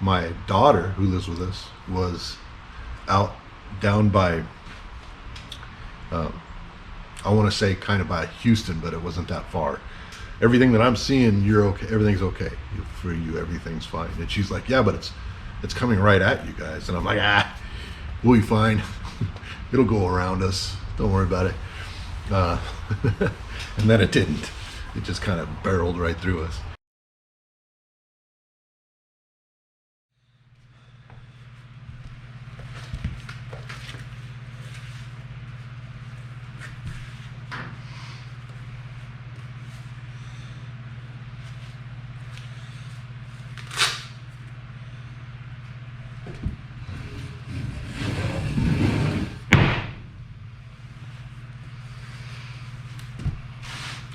my daughter, who lives with us, was out down by, I want to say kind of by Houston, but it wasn't that far. Everything that I'm seeing, you're okay. Everything's okay for you. Everything's fine. And she's like, yeah, but it's coming right at you guys. And I'm like, we'll be fine. It'll go around us. Don't worry about it. And then it didn't. It just kind of barreled right through us.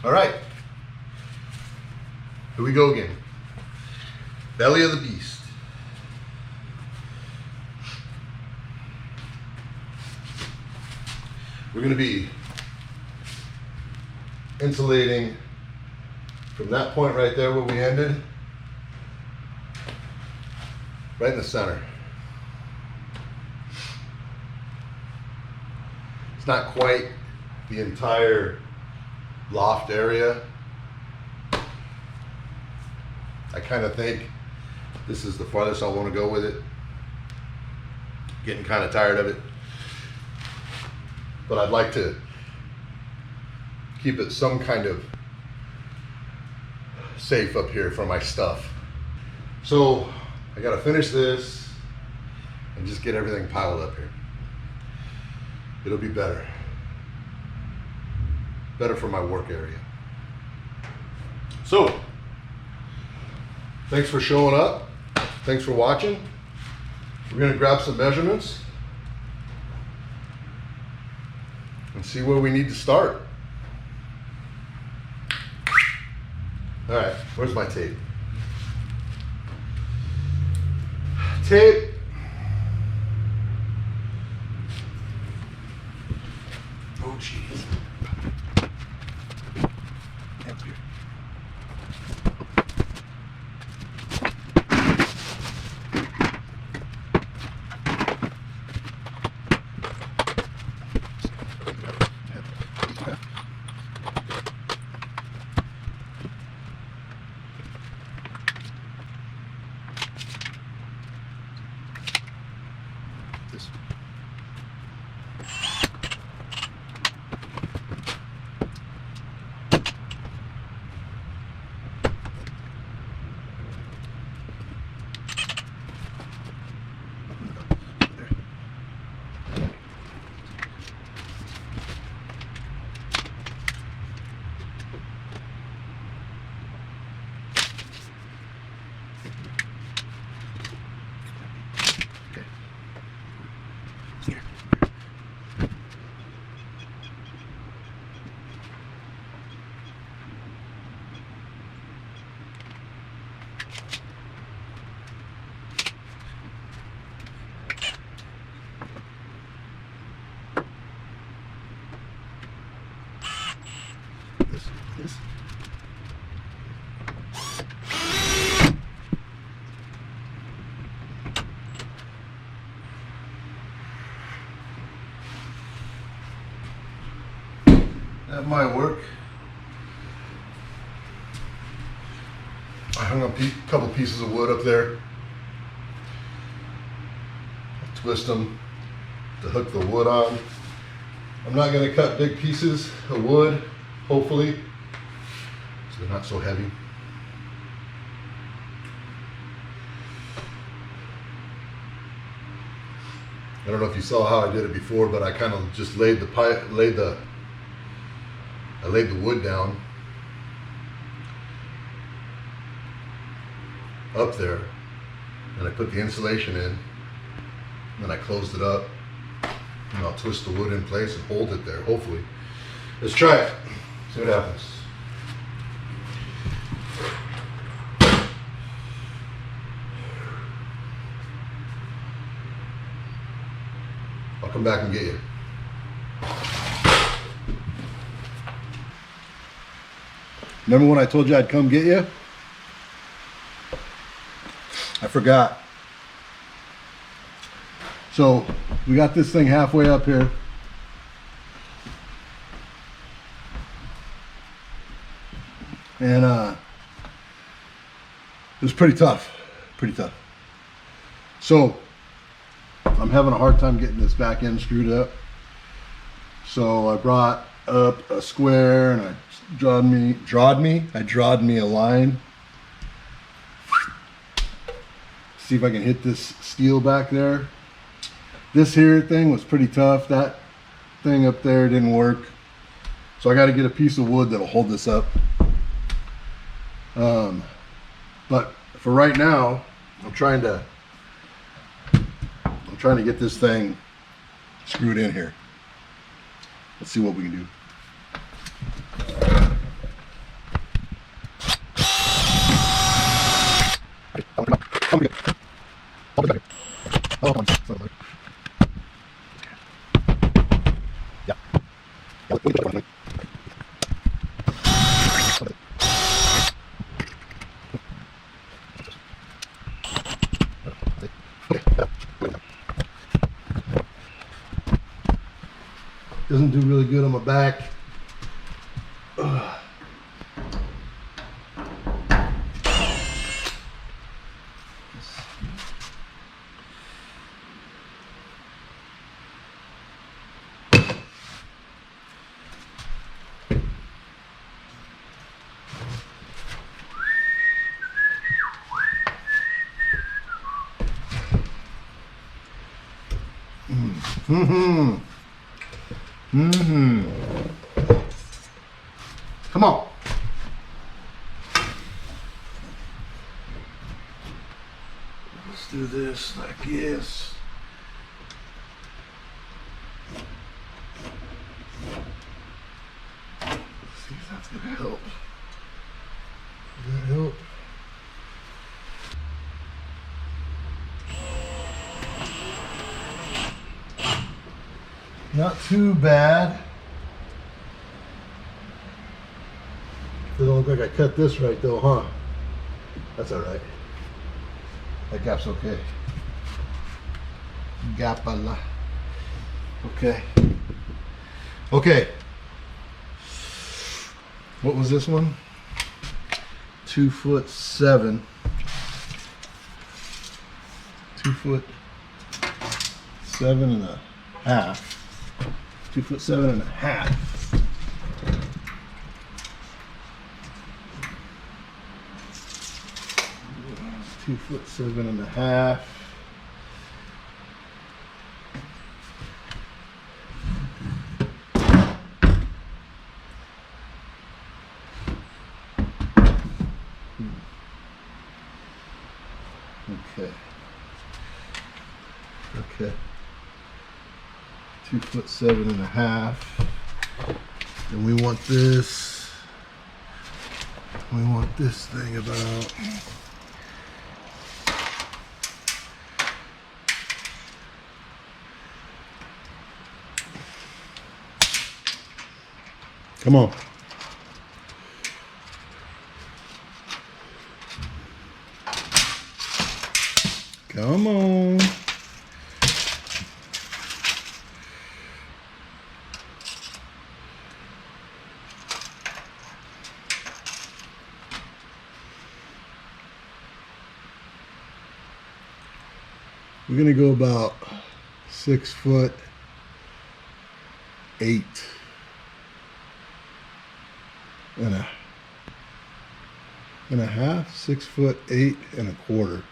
All right, here we go again. Belly of the beast. We're going to be insulating from that point right there where we ended, right in the center. It's not quite the entire loft area. I kind of think this is the farthest I want to go with it. Getting kind of tired of it, but I'd like to keep it some kind of safe up here for my stuff. So I got to finish this and just get everything piled up here. It'll be better for my work area. So, thanks for showing up. Thanks for watching. We're going to grab some measurements and see where we need to start. All right, where's my tape? Tape. Oh, jeez. This. That might work. I hung a couple pieces of wood up there. Twist them to hook the wood on. I'm not going to cut big pieces of wood, hopefully, so they're not so heavy. I don't know if you saw how I did it before, but I kind of just laid the wood down up there, and I put the insulation in, and then I closed it up, and I'll twist the wood in place and hold it there, hopefully. Let's try it, see what happens. I'll come back and get you. Remember when I told you I'd come get you? I forgot. So we got this thing halfway up here. And it was pretty tough, So I'm having a hard time getting this back end screwed up. So I brought up a square and I drawed me a line. See if I can hit this steel back there. This here thing was pretty tough. That thing up there didn't work. So I got to get a piece of wood that'll hold this up. But for right now, I'm trying to get this thing screwed in here. Let's see what we can do. Doesn't do really good on my back. Come on. Let's do this like this. Let's see if that's gonna help. Does that help? Not too bad. Doesn't look like I cut this right though, huh? That's all right. That gap's okay. Gapala. Okay. Okay. What was this one? 2'7". 2'7" and a half. 2'7" and a half. 2'7" and a half. Okay. Okay. 2'7" and a half. And we want this. We want this thing about. Come on. Come on. We're gonna go about 6'8" and a half, 6'8" and a quarter.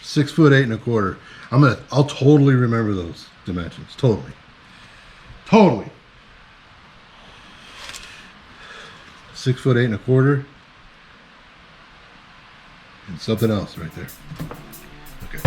6'8" and a quarter. I'll totally remember those dimensions. Totally. 6'8" and a quarter. And something else right there. Okay.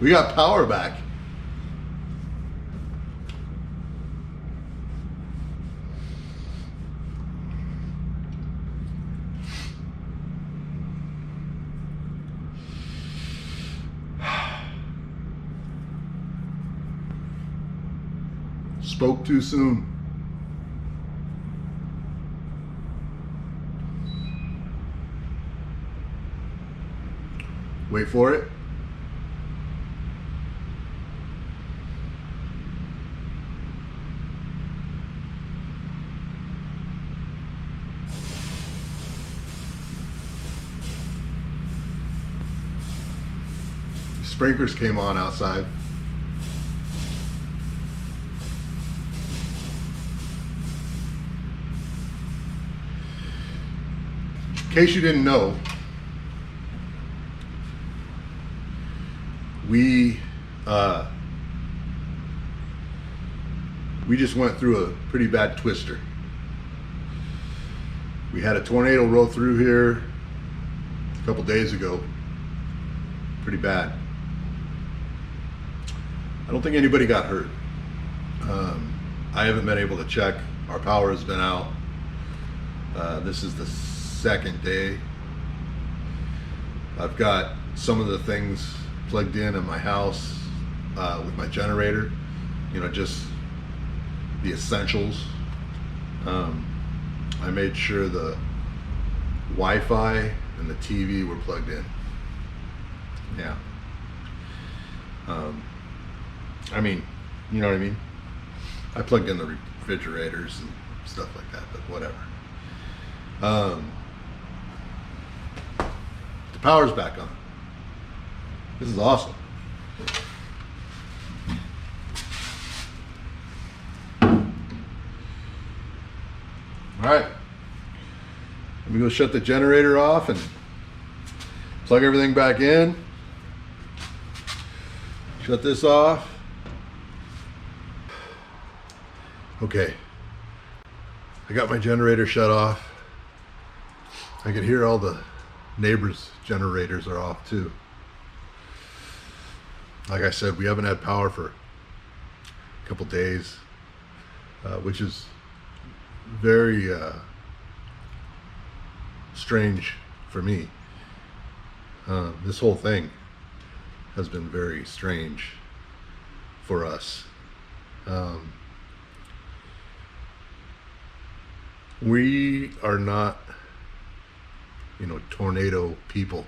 We got power back. Spoke too soon. Wait for it. Sprinklers came on outside. In case you didn't know, we just went through a pretty bad twister. We had a tornado roll through here a couple days ago. Pretty bad. I don't think anybody got hurt. I haven't been able to check. Our power has been out. This is the second day. I've got some of the things plugged in at my house with my generator, you know, just the essentials. I made sure the Wi-Fi and the TV were plugged in. Yeah. I mean, you know what I mean? I plugged in the refrigerators and stuff like that, but whatever. The power's back on. This is awesome. All right, let me go shut the generator off and plug everything back in. Shut this off. Okay, I got my generator shut off. I can hear all the neighbors' generators are off too. Like I said, we haven't had power for a couple days, which is very strange for me. This whole thing has been very strange for us. We are not, you know, tornado people.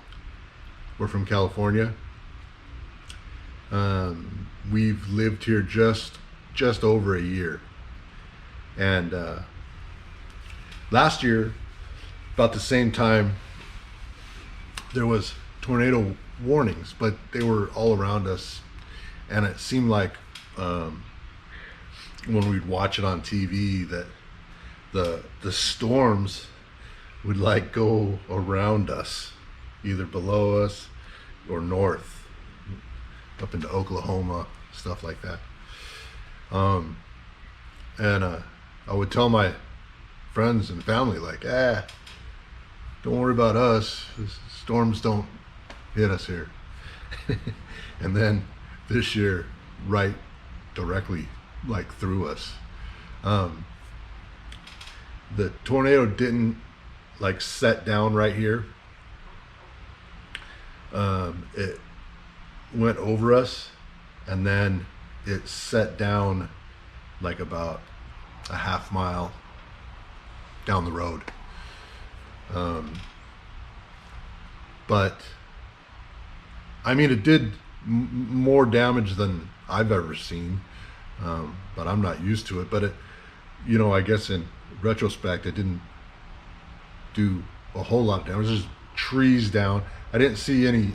We're from California. We've lived here just over a year, and last year, about the same time, there was tornado warnings, but they were all around us, and it seemed like when we'd watch it on TV that the storms would like go around us, either below us or north, up into Oklahoma, stuff like that. And I would tell my friends and family, like, don't worry about us. Storms don't hit us here. And then this year, right directly, like through us. The tornado didn't like set down right here. It went over us, and then it set down like about a half mile down the road. But I mean, it did more damage than I've ever seen, but I'm not used to it. But it, you know, I guess in retrospect, it didn't do a whole lot of damage. There's just trees down. I didn't see any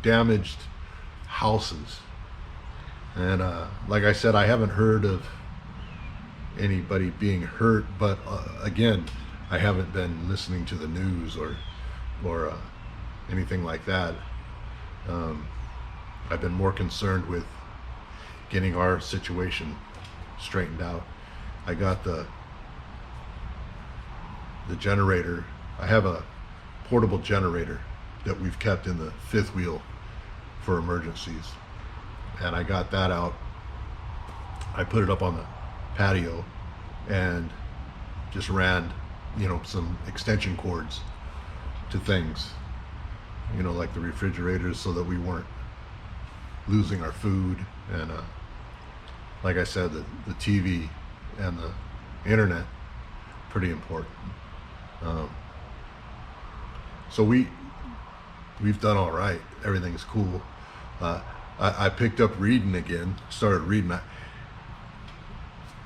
damaged houses, and like I said, I haven't heard of anybody being hurt, but again, I haven't been listening to the news or anything like that. I've been more concerned with getting our situation straightened out. I got the generator. I have a portable generator that we've kept in the fifth wheel for emergencies. and I got that out. I put it up on the patio and just ran, some extension cords to things, like the refrigerators, so that we weren't losing our food. And like I said, the TV and the internet, pretty important. So we've done all right. Everything's cool. I picked up reading again. Started reading.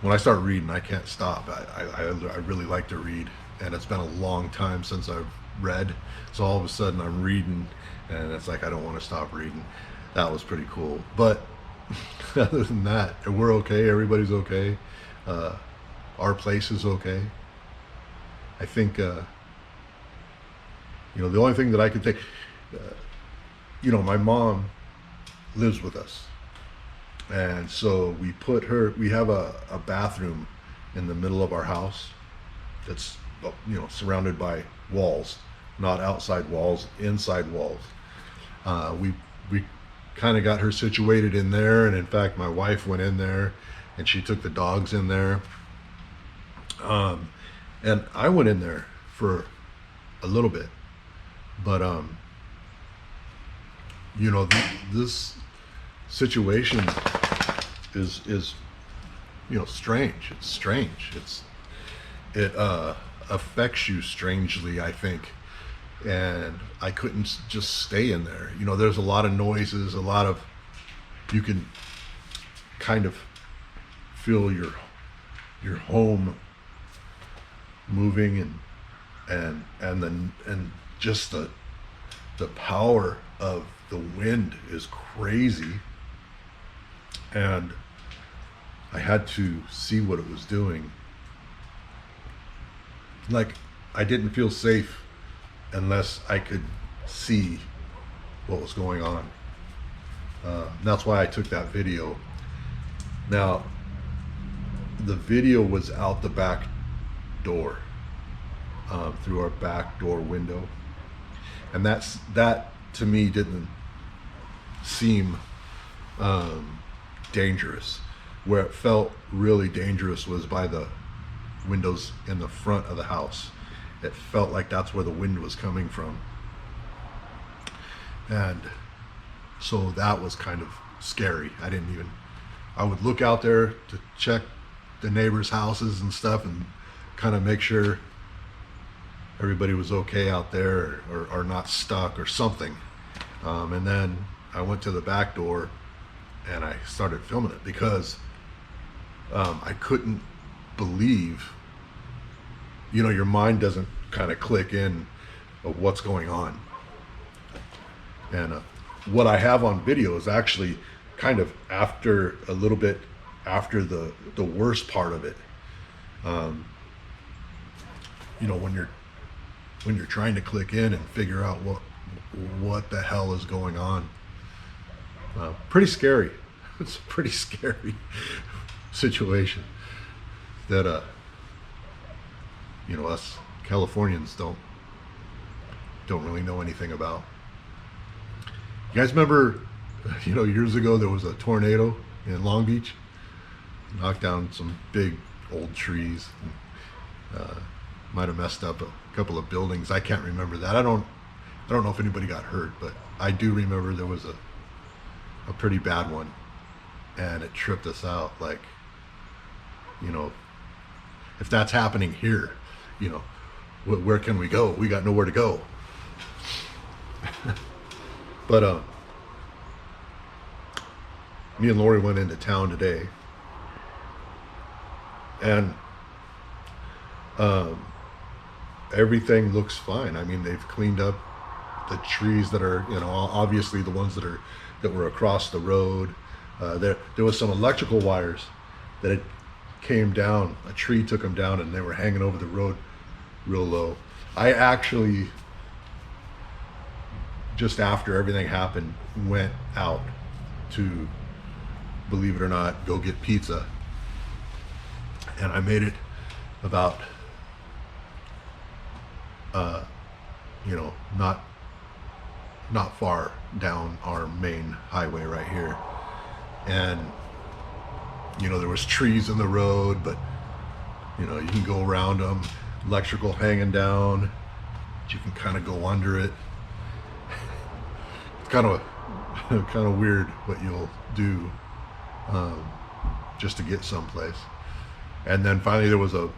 When I start reading, I can't stop. I really like to read, and it's been a long time since I've read. So all of a sudden I'm reading, and it's like I don't want to stop reading. That was pretty cool. But other than that, we're okay. Everybody's okay. Our place is okay. I think, the only thing that I could think, my mom lives with us. And so we have a bathroom in the middle of our house that's, surrounded by walls, not outside walls, inside walls. We kind of got her situated in there. And in fact, my wife went in there and she took the dogs in there. And I went in there for a little bit, but, this situation is strange. It's strange. It affects you strangely, I think. And I couldn't just stay in there. There's a lot of noises, you can kind of feel your home moving, and just the power of the wind is crazy. And I had to see what it was doing. Like, I didn't feel safe unless I could see what was going on. That's why I took that video. Now, the video was out the back door, through our back door window, and that to me didn't seem dangerous. Where it felt really dangerous was by the windows in the front of the house. It felt like that's where the wind was coming from, and so that was kind of scary. I would look out there to check the neighbors' houses and stuff, and kind of make sure everybody was okay out there, or not stuck or something. And then I went to the back door and I started filming it because I couldn't believe, your mind doesn't kind of click in of what's going on. And what I have on video is actually kind of a little bit after the worst part of it. When you're trying to click in and figure out what the hell is going on. Pretty scary. It's a pretty scary situation that us Californians don't really know anything about. You guys remember, years ago there was a tornado in Long Beach, knocked down some big old trees, might have messed up a couple of buildings. I can't remember that. I don't know if anybody got hurt, but I do remember there was a pretty bad one, and it tripped us out. Like, if that's happening here, where can we go? We got nowhere to go. But me and Lori went into town today, and everything looks fine. I mean, they've cleaned up the trees that are, obviously the ones that were across the road. There was some electrical wires that had came down. A tree took them down, and they were hanging over the road real low. I actually, just after everything happened, went out to, believe it or not, go get pizza. And I made it about, not far down our main highway right here. and there was trees in the road, but you can go around them, electrical hanging down, but you can kind of go under it. It's kind of weird what you'll do just to get someplace. And then finally there was a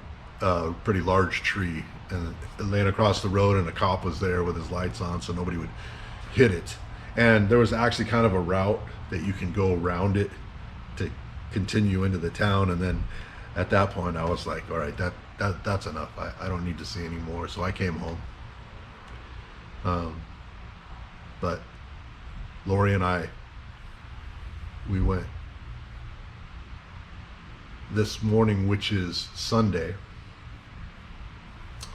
pretty large tree and laying across the road, and a cop was there with his lights on so nobody would hit it. And there was actually kind of a route that you can go around it to continue into the town. And then at that point I was like, all right, that's enough. I don't need to see any more. So I came home. But Lori and we went this morning, which is Sunday.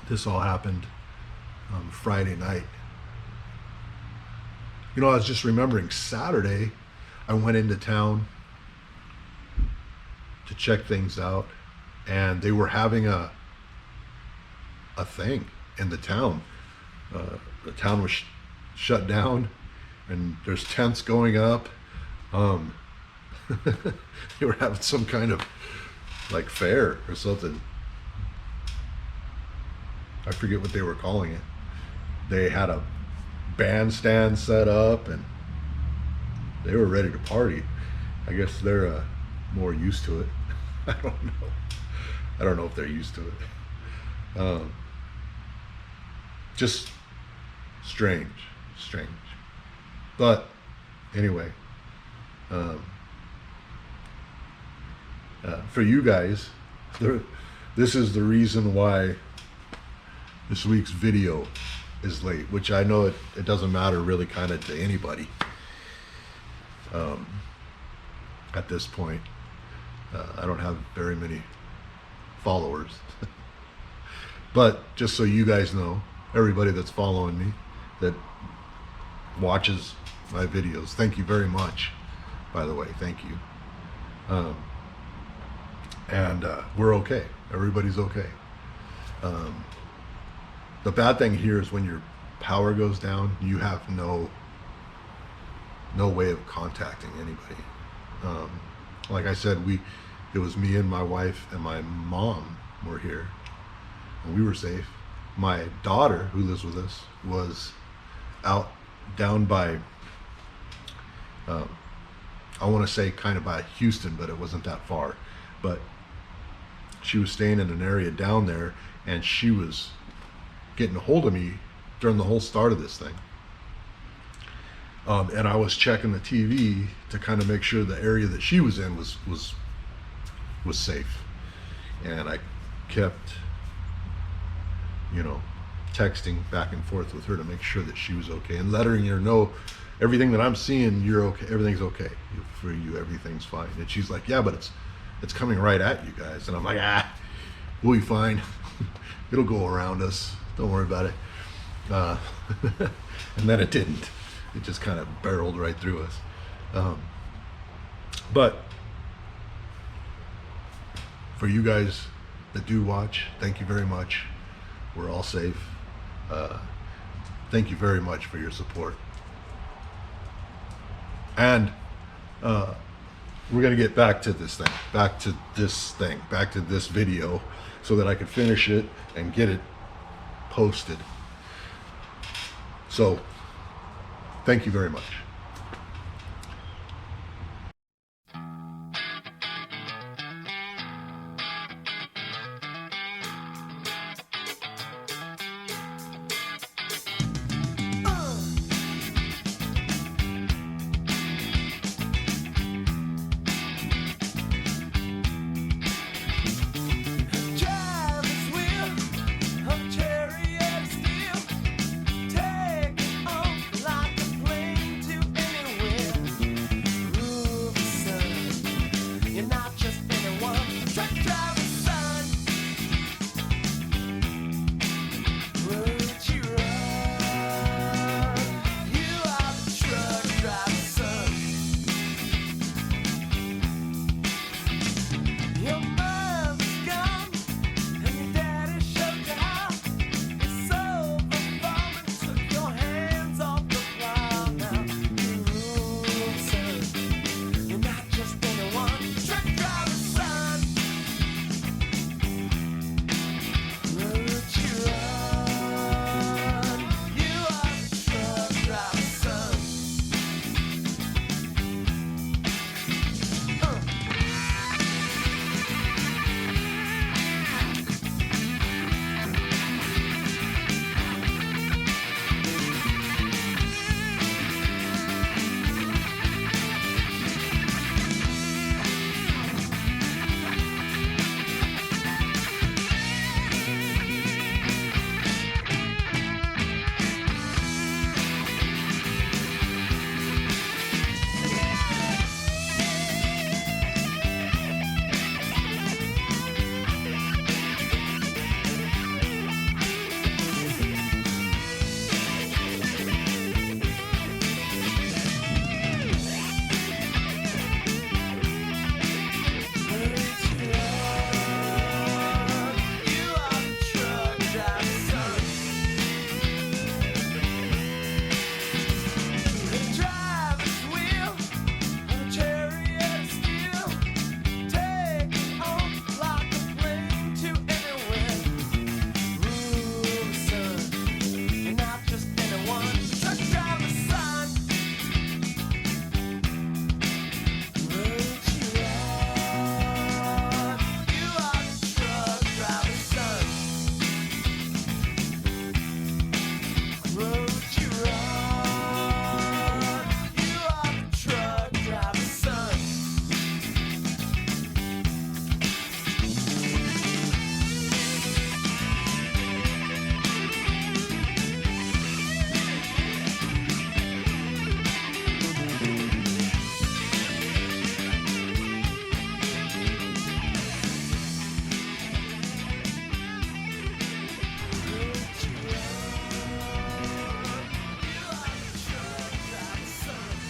This all happened Friday night. I was just remembering Saturday I went into town to check things out, and they were having a thing in the town. The town was shut down, and there's tents going up. They were having some kind of like fair or something. I forget what they were calling it. They had a bandstand set up, and they were ready to party. I guess they're more used to it. I don't know if they're used to it. Just strange. But anyway, for you guys, this is the reason why this week's video is late, which I know it doesn't matter really kind of to anybody at this point. I don't have very many followers. But just so you guys know, everybody that's following me, that watches my videos, thank you very much, by the way. Thank you. And we're okay. Everybody's okay. The bad thing here is when your power goes down, you have no way of contacting anybody. Like I said, it was me and my wife and my mom were here, and we were safe. My daughter, who lives with us, was down by, I want to say kind of by Houston, but it wasn't that far. But she was staying in an area down there, and she was getting a hold of me during the whole start of this thing. And I was checking the TV to kind of make sure the area that she was in was safe. And I kept, texting back and forth with her to make sure that she was okay, and letting her know everything that I'm seeing, you're okay, everything's okay. For you, everything's fine. And she's like, yeah, but it's coming right at you guys. And I'm like, we'll be fine. It'll go around us. Don't worry about it. And then it didn't. It just kind of barreled right through us. But for you guys that do watch, thank you very much. We're all safe. Thank you very much for your support. And we're going to get back to this video, so that I could finish it and get it posted. So, thank you very much. Take off like a plane to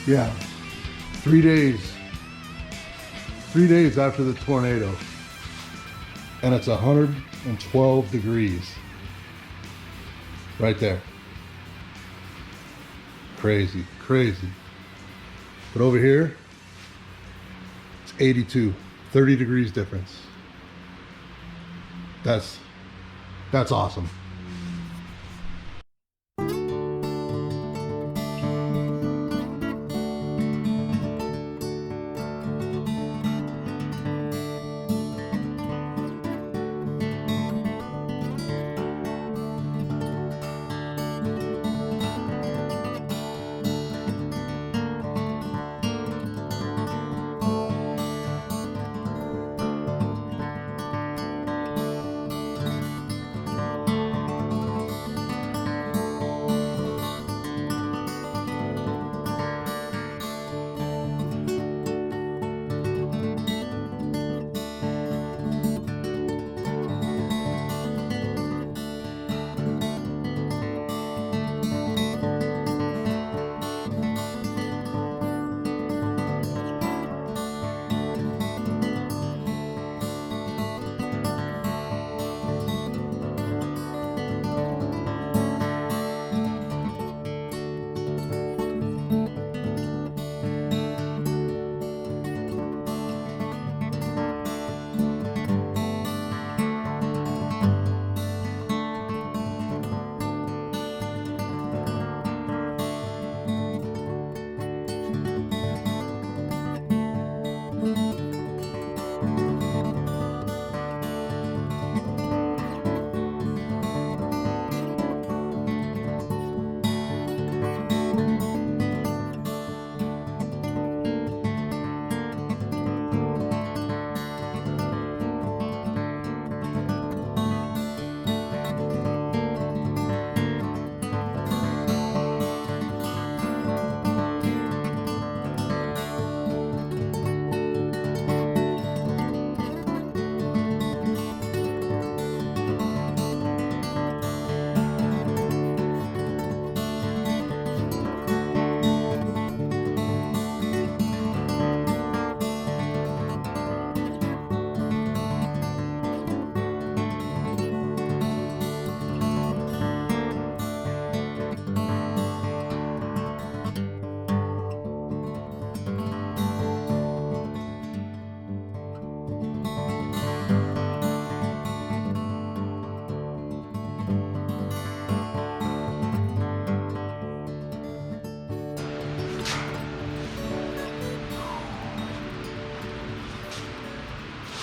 Yeah, 3 days. 3 days after the tornado. And it's 112 degrees. Right there. Crazy, crazy. But over here, it's 82, 30 degrees difference. That's awesome.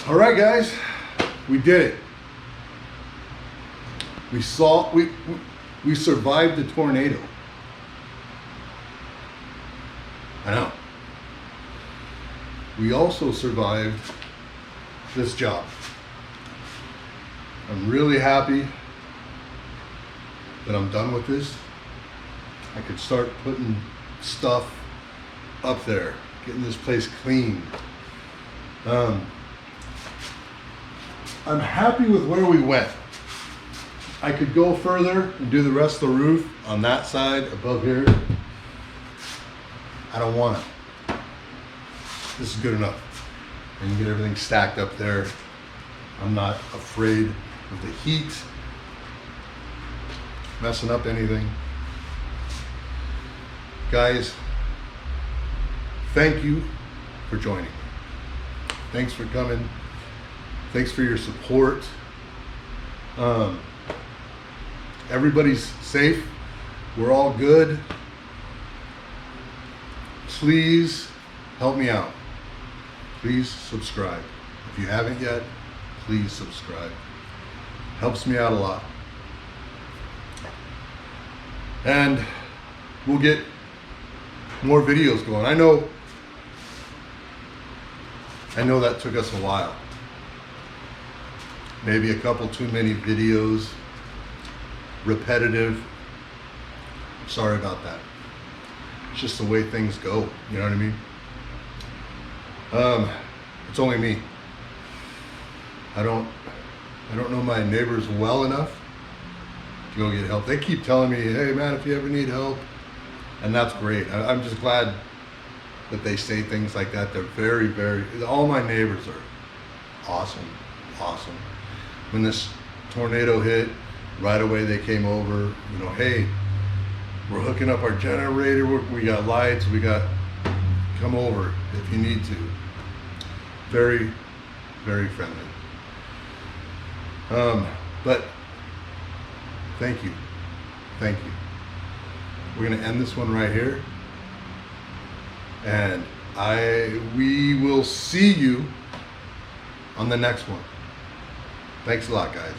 All right, guys, we did it. We survived the tornado. I know. We also survived this job. I'm really happy that I'm done with this. I could start putting stuff up there, getting this place clean. I'm happy with where we went. I could go further and do the rest of the roof on that side above here. I don't want it. This is good enough. And you get everything stacked up there. I'm not afraid of the heat messing up anything. Guys, thank you for joining me. Thanks for coming. Thanks for your support. Everybody's safe. We're all good. Please help me out. Please subscribe. If you haven't yet, please subscribe. Helps me out a lot. And we'll get more videos going. I know that took us a while. Maybe a couple too many videos, repetitive. Sorry about that. It's just the way things go, you know what I mean? It's only me. I don't know my neighbors well enough to go get help. They keep telling me, hey man, if you ever need help, and that's great. I'm just glad that they say things like that. They're very, very, all my neighbors are awesome, awesome. When this tornado hit, right away they came over, you know, hey, we're hooking up our generator, we got lights, come over if you need to. Very, very friendly. But thank you. Thank you. We're gonna end this one right here. And we will see you on the next one. Thanks a lot, guys.